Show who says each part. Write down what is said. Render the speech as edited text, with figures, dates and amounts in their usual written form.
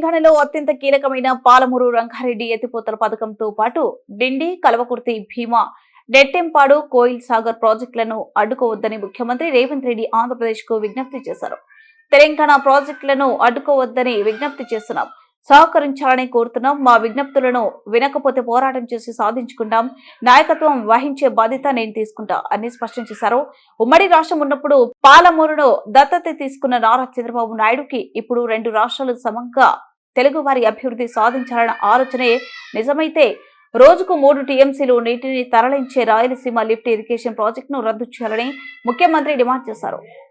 Speaker 1: తెలంగాణలో అత్యంత కీలకమైన పాలమూరు రంగారెడ్డి ఎత్తిపోతల పథకంతో పాటు డిండి, కల్వకుర్తి, భీమా, నెట్టెంపాడు, కోయిల్ సాగర్ ప్రాజెక్టులను అడ్డుకోవద్దని ముఖ్యమంత్రి రేవంత్ రెడ్డి ఆంధ్రప్రదేశ్ కు విజ్ఞప్తి చేశారు. తెలంగాణ ప్రాజెక్టులను అడ్డుకోవద్దని విజ్ఞప్తి చేస్తున్నాం, సహకరించాలని కోరుతున్నాం. మా విజ్ఞప్తులను వినకపోతే పోరాటం చేసి సాధించుకుంటాం. నాయకత్వం వహించే బాధ్యత నేను తీసుకుంటా అని స్పష్టం చేశారు. ఉమ్మడి రాష్ట్రం ఉన్నప్పుడు పాలమూరును దత్తత తీసుకున్న నారా చంద్రబాబు నాయుడుకి ఇప్పుడు 2 రాష్ట్రాలు సమంగా తెలుగు వారి అభివృద్ధి సాధించాలన్న ఆలోచనే నిజమైతే రోజుకు 3 టీఎంసీలు నీటిని తరలించే రాయలసీమ లిఫ్ట్ ఇరిగేషన్ ప్రాజెక్టును రద్దు చేయాలని ముఖ్యమంత్రి డిమాండ్ చేశారు.